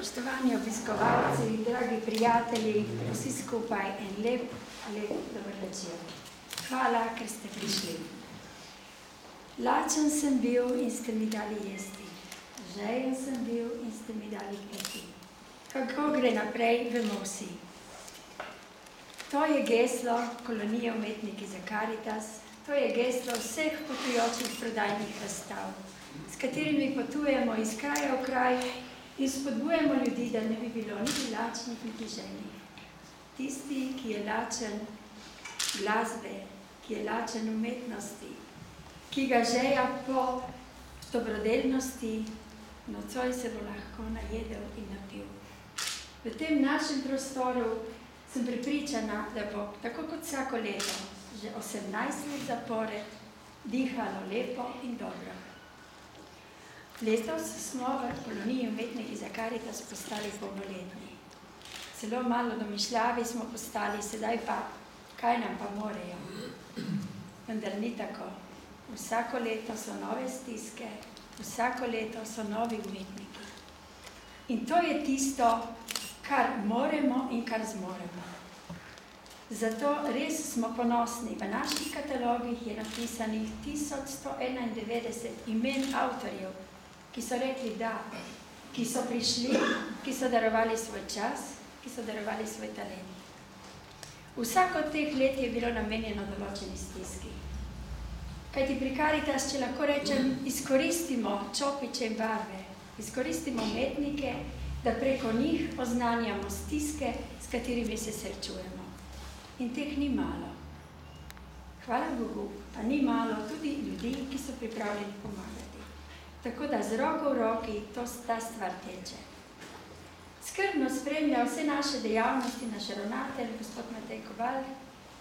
Spoštovani obiskovalci, dragi prijatelji, vsi skupaj en lep dober večer. Hvala, ker ste prišli. Lačen sem bil in ste mi dali jesti. Žejen sem bil in ste mi dali piti. Kako gre naprej, vemo vsi. To je geslo kolonije Umetniki za Karitas, to je geslo vseh potujočih prodajnih razstav, s katerimi potujemo iz kraja v kraj in spodbujamo ljudi, da ne bi bilo niti lačnih, niti željnih. Tisti, ki je lačen glasbe, ki je lačen umetnosti, ki ga žeja po dobrodelnosti, nocoj se bo lahko najedel in napil. V tem našem prostoru sem prepričana, da bo, tako kot vsako leto, že 18 let zapored, dihalo lepo in dobro. Letos smo v koloniji Umetniki za Karitas postali polnoletni. Celo malo domišljavi smo postali, sedaj pa, kaj nam pa morejo? Vendar ni tako. Vsako leto so nove stiske, vsako leto so novi umetniki. In to je tisto, kar moremo in kar zmoremo. Zato res smo ponosni. V naših katalogih je napisanih 1191 imen avtorjev, ki so rekli da, ki so prišli, ki so darovali svoj čas, ki so darovali svoj talent. Vsako od teh let je bilo namenjeno določeni stiski. Kajti pri Karitas, če lahko rečem, izkoristimo čopiče in barve, izkoristimo umetnike, da preko njih oznanjamo stiske, s katerimi se srečujemo. In teh ni malo. Hvala Bogu, pa ni malo tudi ljudi, ki so pripravljeni pomagati. Tako da z roko v roki ta stvar teče. Skrbno spremlja vse naše dejavnosti naš ravnatelj, gospod Matej Koval,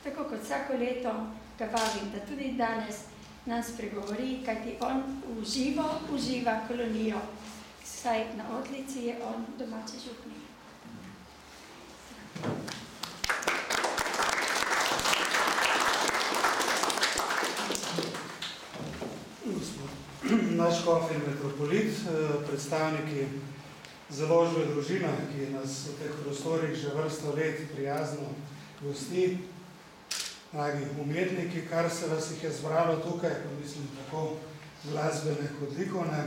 tako kot vsako leto ga vabim, da tudi danes nas pregovori, kajti on uživa kolonijo, saj na Otlici je on domači župnik. Naš škof in metropolit, predstavniki založbe Družina, ki nas v teh prostorih že vrsto let prijazno gosti, dragi umetniki, kar se vas jih je zbralo tukaj, pa mislim tako glasbene kot likovne.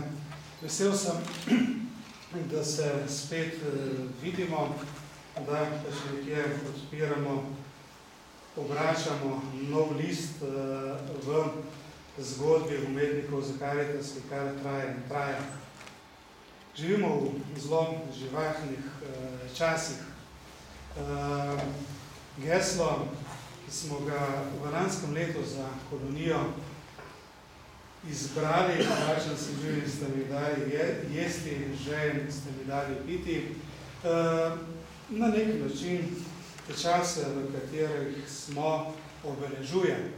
Vesel sem, da se spet vidimo, da še nekje odpiramo, obračamo nov list v zgodbi umetnikov za Karitas, ki kar traja in traja. Živimo v zelo živahnih časih. Geslo, ki smo ga v lanskem letu za kolonijo izbrali, lačen sem bil in ste mi dali jesti, žejen ste mi dali piti, na nek način te čase, v katerih smo, obeležuje.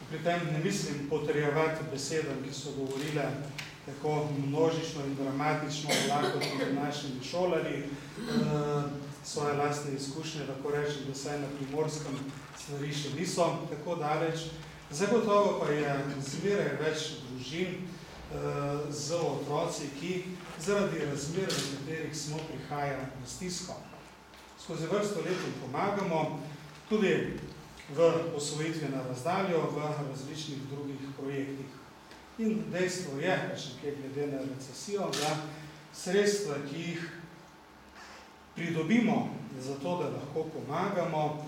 Pri tem ne mislim potrjevati besedam, ki so govorile tako množično in dramatično, lahko tudi našimi šolarji, svoje lastne izkušnje, lahko rečem, da vsaj na Primorskem stvari še niso tako daleč. Zagotovo pa je zmeraj več družin z otroci, ki zaradi razmer, v katerih smo, prihaja v stisko. Skozi vrsto let pomagamo, tudi v osvojitveno razdaljo, v različnih drugih projektih. In dejstvo je, še nekaj glede na recesijo, da sredstva, ki jih pridobimo za to, da lahko pomagamo,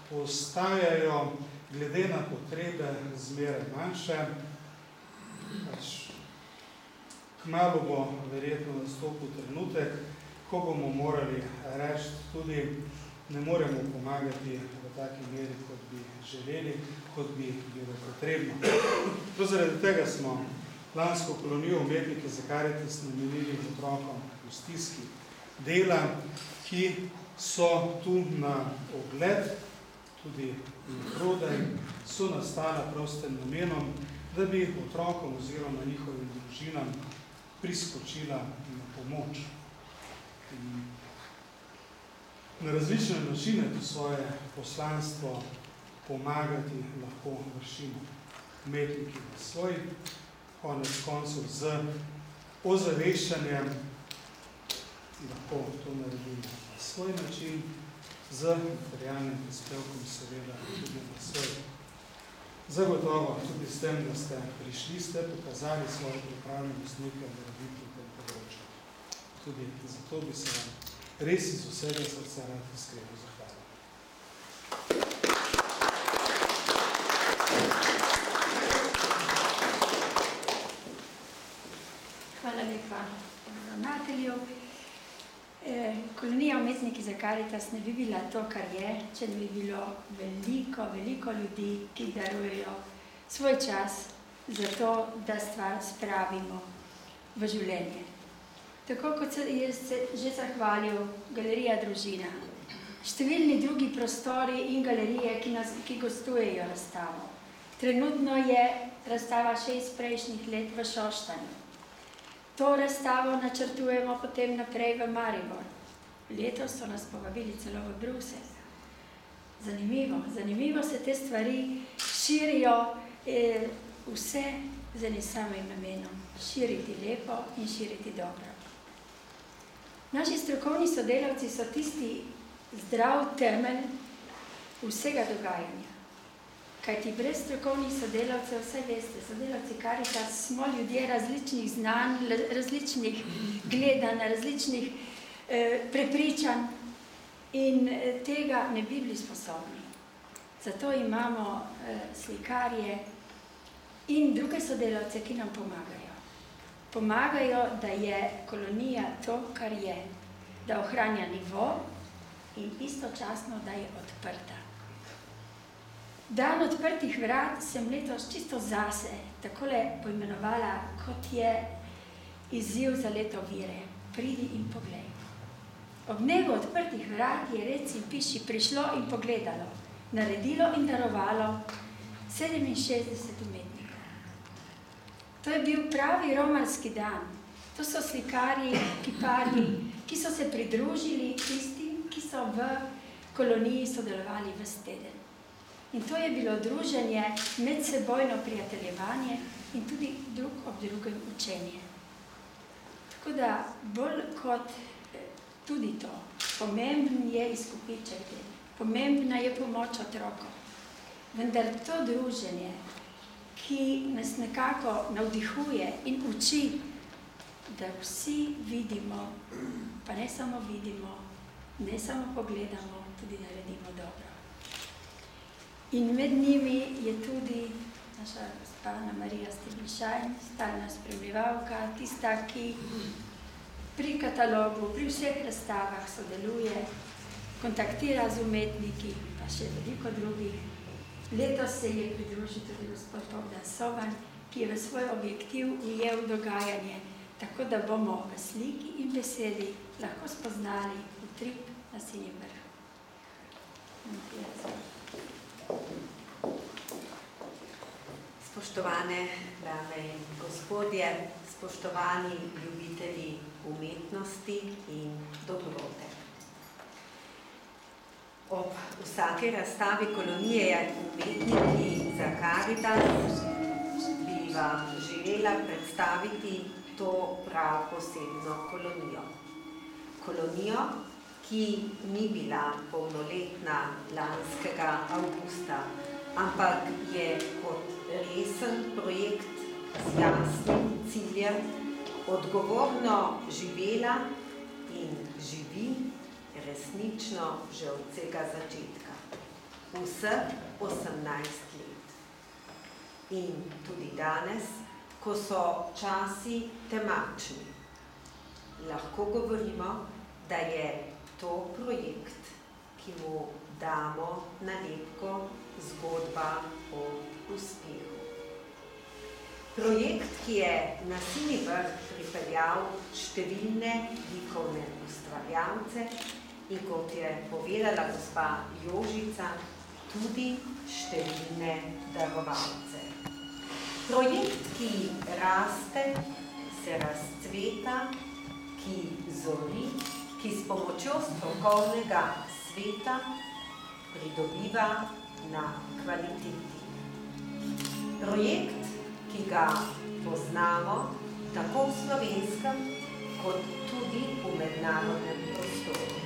postajajo glede na potrebe zmeraj manjše. Kmalu bo verjetno nastopil trenutek, ko bomo morali reči tudi, ne moremo pomagati v taki meri, kot bi želeli, kot bi bilo potrebno. Zaradi tega smo lansko kolonijo Umetniki za Karitas namenili otrokom v stiski dela, ki so tu na ogled, tudi na prodaj, so nastala prav s tem namenom, da bi otrokom oziroma njihovim družinam priskočila na pomoč. Na različne načine to svoje poslanstvo pomagati lahko vršimo umetniki v svoj, konec koncev z ozaveščanjem lahko to naredili na svoj način, z materialnim prispevkom seveda tudi na svoj. Zagotovo tudi s tem, da ste prišli, ste pokazali svoje pripravljenost nekaj narediti v tem področju. Tudi zato bi se vam res iz vsega srca rad iskreno zahvalil. Hvala lepa ravnatelju. Kolonija Umetniki za Karitas ne bi bila to, kar je, če ne bi bilo veliko ljudi, ki darujejo svoj čas za to, da stvar spravimo v življenje. Tako kot je se že zahvalil Galerija Družina, številni drugi prostori in galerije, ki gostujejo razstavo. Trenutno je razstava 6 prejšnjih let v Šoštanju. To razstavo načrtujemo potem naprej v Maribor. Letos so nas povabili celo v Bruselj. Zanimivo se te stvari širijo vse z enim samim namenom. Širiti lepo in širiti dobro. Naši strokovni sodelavci so tisti zdrav temelj vsega dogajanja. Kajti brez strokovnih sodelavcev, vse veste, sodelavci Karitas smo ljudje različnih znanj, različnih gledanj, različnih prepričanj in tega ne bi bili sposobni. Zato imamo slikarje in druge sodelavce, ki nam pomagajo. Pomagajo, da je kolonija to, kar je, da ohranja nivo in istočasno, da je odprta. Dan odprtih vrat sem letos čisto zase takole poimenovala, kot je izziv za leto vire. Pridi in poglej. Ob dnevu odprtih vrat je rec in piši prišlo in pogledalo, naredilo in darovalo 67 umetnikov. To je bil pravi romarski dan. To so slikarji, kiparji, ki so se pridružili tistim, ki so v koloniji sodelovali ves teden. In to je bilo druženje, medsebojno prijateljevanje in tudi drug ob drugem učenje. Tako da bolj kot tudi to, pomemben je izkupiček, pomembna je pomoč otrokom. Vendar to druženje, ki nas nekako navdihuje in uči, da vsi vidimo, pa ne samo vidimo, ne samo pogledamo, tudi naredimo dobro. In med njimi je tudi naša gospa Ana Marija Steblišajn, stalna spremljevalka, tista, ki pri katalogu, pri vseh razstavah sodeluje, kontaktira z umetniki, pa še veliko drugih. Letos se je pridružil tudi gospod Bogdan Soban, ki je v svoj objektiv ujel dogajanje, tako da bomo v sliki in besedi lahko spoznali utrip na Sinjem vrhu. Spoštovane dame in gospodje, spoštovani ljubitelji umetnosti in dobrote. Ob vsake razstavi kolonije Umetniki za Karitas bi vam želela predstaviti to prav posebno kolonijo. Kolonijo, ki ni bila polnoletna lanskega avgusta, ampak je kot resen projekt z jasnim ciljem odgovorno živela in živi resnično že od vsega začetka, vseh 18 let. In tudi danes, ko so časi temačni, lahko govorimo, da je to projekt, ki mu damo nalepko zgodba o uspehu. Projekt, ki je na Sinji vrh pripeljal številne likovne ustvarjalce in, kot je povedala gospa Jožica, tudi številne darovalce. Projekt, ki raste, se razcveta, ki zori, ki s pomočjo strokovnega sveta pridobiva na kvaliteti. Projekt, ki ga poznamo tako v slovenskem kot tudi v mednarodnem prostoru.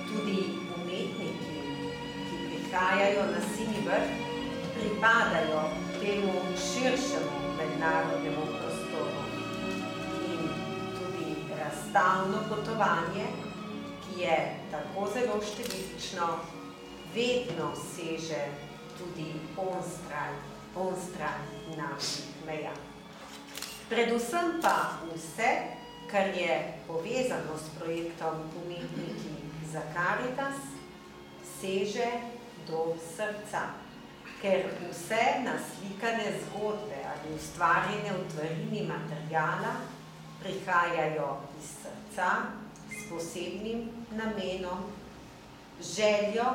Tudi umetniki, ki prihajajo na Sini vrh, pripadajo temu širšemu mednarodnemu prostoru. In tudi razstavno potovanje, ki je tako zelo številčno, vedno seže tudi onstran naših meja. Predvsem pa vse, kar je povezano s projektom Umetniki za Karitas, seže do srca, ker vse naslikane zgodbe ali ustvarjene v tvarini materiala prihajajo iz srca s posebnim namenom, željo,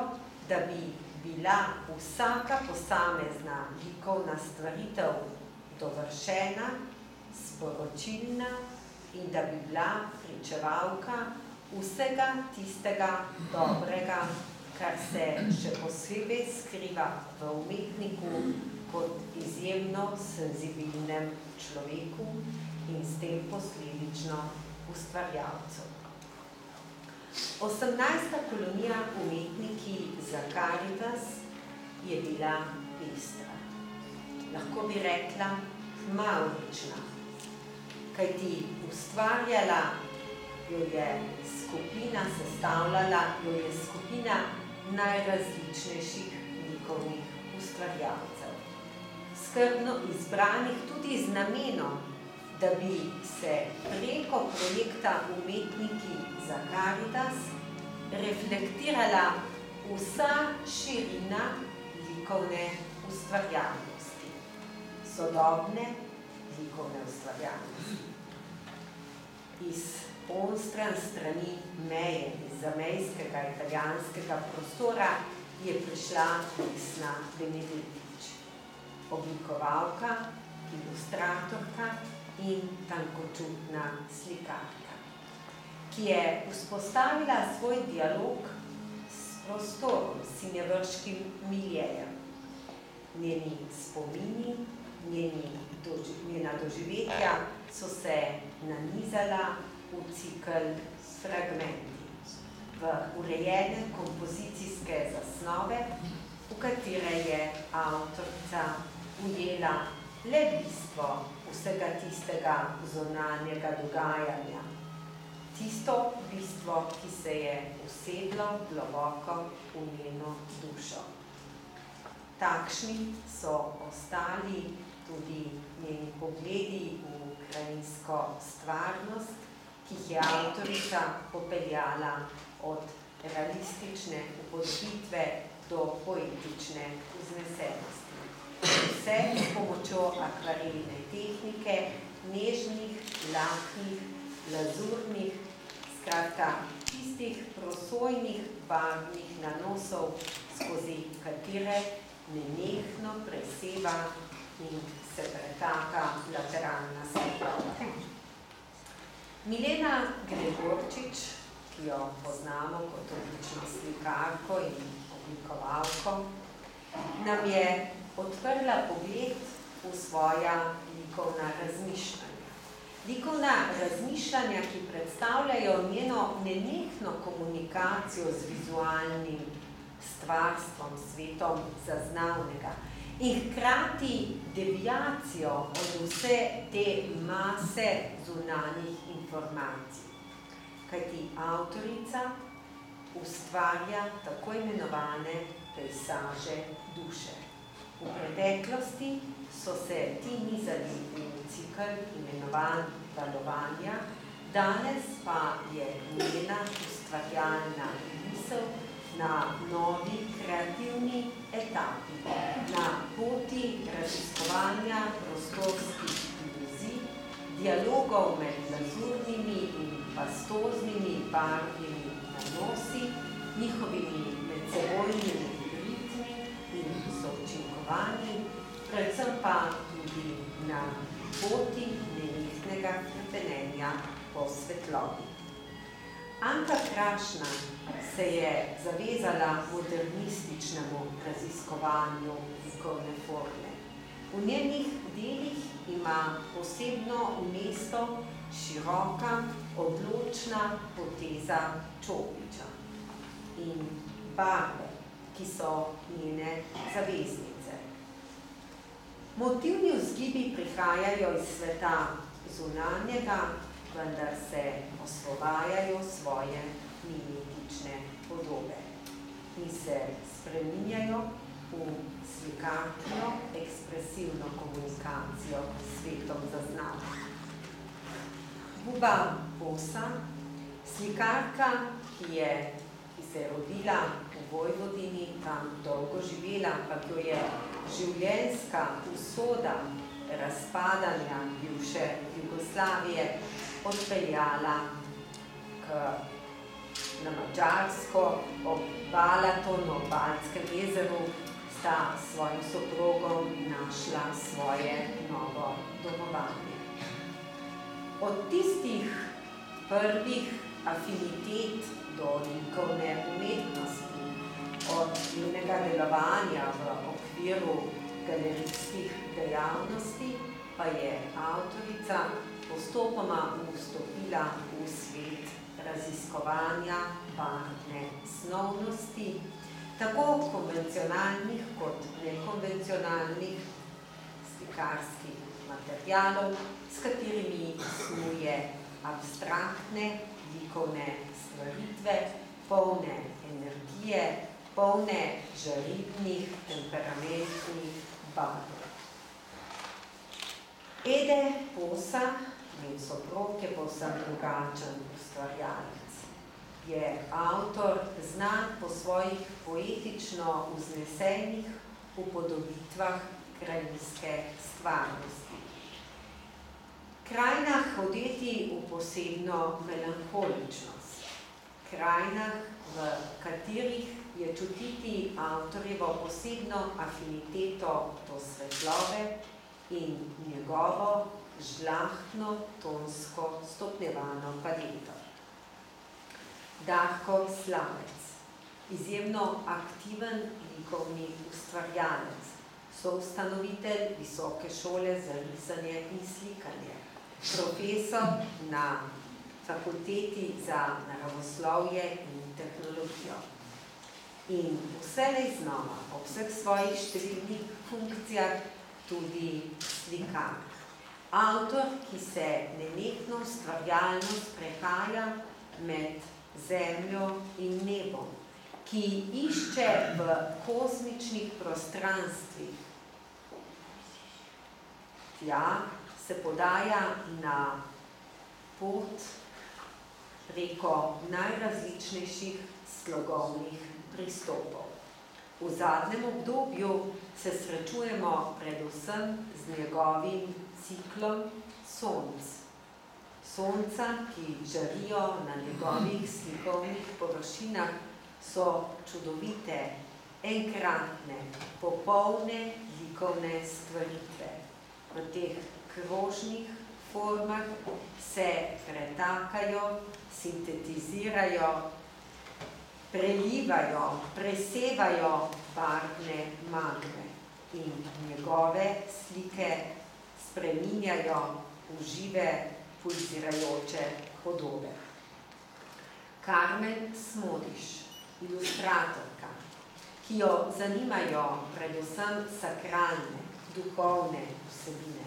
da bi bila vsaka posamezna likovna stvaritev dovršena, sporočilna in da bi bila pričevalka vsega tistega dobrega, kar se še posebej skriva v umetniku kot izjemno senzibilnem človeku in s tem posledično ustvarjalcu. 18. kolonija Umetniki za Karitas je bila pestra. Lahko bi rekla mavrična, kajti ustvarjala jo je skupina, sestavljala jo je skupina najrazličnejših likovnih ustvarjalcev. Skrbno izbranih tudi z namenom, da bi se preko projekta Umetniki za Karitas reflektirala vsa širina likovne ustvarjalnosti, sodobne likovne ustvarjalnosti. Iz onstran strani meje, iz zamejskega italijanskega prostora je prišla Vesna Benedetič, oblikovalka, ilustratorka in tankočutna slikarka, ki je vzpostavila svoj dialog s prostorom, s sinjevrškim miljejem. Njeni spomini, njena doživetja so se nanizala v cikl fragmenti, v urejene kompozicijske zasnove, v katere je avtorica ujela le bistvo vsega tistega zunanjega dogajanja. Tisto bistvo, ki se je usedlo globoko v njeno dušo. Takšni so ostali tudi njeni pogledi v krajinsko stvarnost, ki jih je avtorica popeljala od realistične upodobitve do poetične vznesenosti. Vse s pomočjo akvarelne tehnike, nežnih, lahkih, lazurnih, skratka tistih prosojnih barvnih nanosov, skozi katere nenehno preseva in se pretaka lateralna svetloba. Milena Gregorčič, ki jo poznamo kot odlično slikarko in oblikovalko, nam je odprla pogled v svoja likovna razmišljanja. Likovna razmišljanja, ki predstavljajo njeno nenehno komunikacijo z vizualnim stvarstvom, svetom zaznavnega in hkrati deviacijo od vse te mase zunanjih informacij. Kajti avtorica ustvarja tako imenovane pejsaže duše. V preteklosti so se ti nizali v cikl imenovan valovanja, danes pa je njena ustvarjalna misel na novi kreativni etapi, na poti raziskovanja prostorskih iluzij, dialogov med lazurnimi in pastoznimi barvnimi nanosi, njihovimi medsebojnimi ritmi in součinkovanji, predvsem pa tudi na poti nenehnega hrepenenja po svetlobi. Anka Krašna se je zavezala modernističnemu raziskovanju likovne forme. V njenih delih ima posebno mesto široka, odločna poteza čopiča in barve, ki so njene zaveznice. Motivni vzgibi prihajajo iz sveta zunanjega, vendar se osvobajajo svoje mimetične podobe in se spreminjajo v slikarno, ekspresivno komunikacijo s svetom zaznava. Buba Bosa, slikarka, ki se je rodila v Vojvodini, tam dolgo živela, ampak jo je življenjska usoda razpadanja bivše Jugoslavije odpeljala na Madžarsko, ob Balatonu, ob Baltskem jezeru, sta s svojim soprogom našla svoje novo domovanje. Od tistih prvih afinitet do likovne umetnosti, od njunega delovanja v okviru galerijskih dejavnosti, pa je avtorica postopoma vstopila v svet raziskovanja barvne snovnosti, tako konvencionalnih kot nekonvencionalnih slikarskih materialov, s katerimi snuje abstraktne likovne stvaritve, polne energije, polne žaritnih, temperamentnih barv. Ede Bosa, njen soprog, je povsem drugačen ustvarjalec. Je avtor znan po svojih poetično vznesenih upodobitvah krajinske stvarnosti. Krajinah hodeti v posebno melanholičnost. Krajinah, v katerih je čutiti avtorjevo posebno afiniteto do svetlobe in njegovo žlahtno, tonsko, stopnjevano paleto. Darko Slavec, izjemno aktiven likovni ustvarjalec, soustanovitelj Visoke šole za risanje in slikanje, profesor na Fakulteti za naravoslovje in tehnologijo. In vselej znova, ob vseh svojih številnih funkcijah, tudi slikar. Avtor, ki se nenehno ustvarjalno sprehaja med zemljo in nebom, ki išče v kozmičnih prostranstvih. Tja se podaja na pot preko najrazličnejših slogovnih pristopov. V zadnjem obdobju se srečujemo predvsem z njegovim ciklom sonc. Sonca, ki žarijo na njegovih slikovnih površinah, so čudovite, enkratne, popolne likovne stvaritve. V teh krožnih formah se pretakajo, sintetizirajo, prelivajo, presevajo barvne magme in njegove slike spreminjajo v žive, pulzirajoče podobe. Karmen Smodiš, ilustratorka, ki jo zanimajo predvsem sakralne, duhovne vsebine,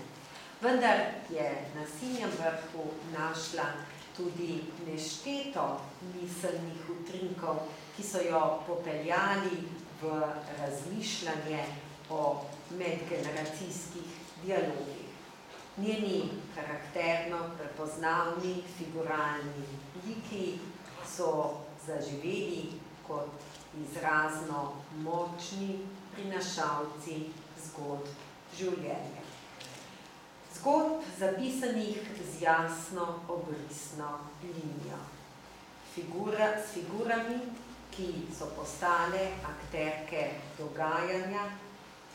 vendar je na Sinjem vrhu našla tudi nešteto miselnih utrinkov, ki so jo popeljali v razmišljanje o medgeneracijskih dialogih. Njeni karakterno prepoznavni figuralni liki so zaživeli kot izrazno močni prinašalci zgodb življenja. Zgodb zapisanih z jasno obrisno linijo. S figurami, ki so postale akterke dogajanja,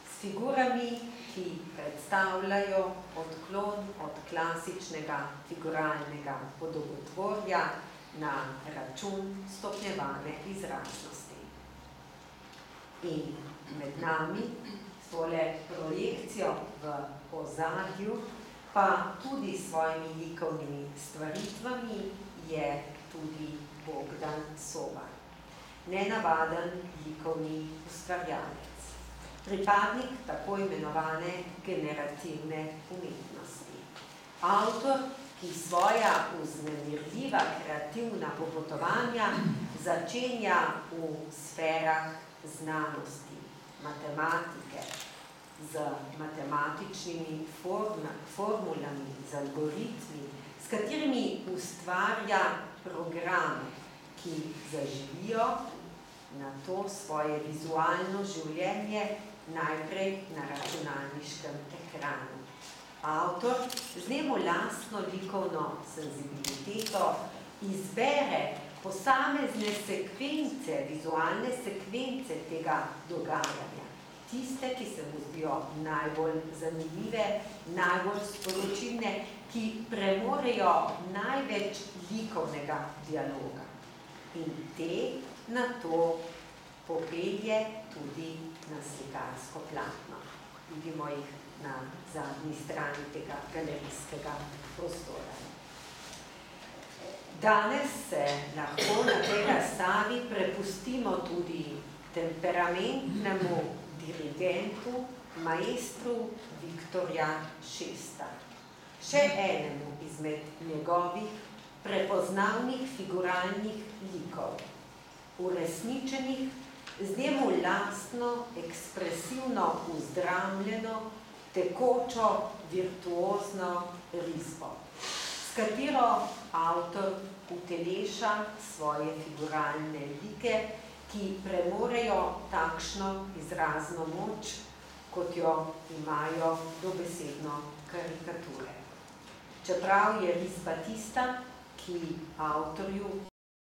s figurami, ki predstavljajo odklon od klasičnega figuralnega podobotvorja na račun stopnjevane izraznosti. In med nami s tole projekcijo v ozadju pa tudi s svojimi likovnimi stvaritvami je tudi Bogdan Soban. Nenavaden likovni ustvarjalec. Pripadnik tako imenovane generativne umetnosti. Avtor, ki svoja vznemirljiva kreativna popotovanja začenja v sferah znanosti, matematike, z matematičnimi formulami, z algoritmi, s katerimi ustvarja programe, ki zaživijo na to svoje vizualno življenje najprej na računalniškem ekranu. Avtor z njemu lastno likovno senzibiliteto izbere posamezne sekvence, vizualne sekvence tega dogajanja. Tiste, ki se mu zdijo najbolj zanimive, najbolj sporočilne, ki premorejo največ likovnega dialoga. In te na to popelje tudi na slikarsko platno. Vidimo jih na zadnji strani tega galerijskega prostora. Danes se lahko na tej razstavi prepustimo tudi temperamentnemu dirigentu, maestru Viktorja Šesta. Še enemu izmed njegovih prepoznavnih figuralnih likov, uresničenih z njemu lastno, ekspresivno vzdramljeno, tekočo, virtuozno risbo, s katero avtor uteleša svoje figuralne like, ki premorejo takšno izrazno moč, kot jo imajo dobesedno karikature. Čeprav je risba tista, ki avtorju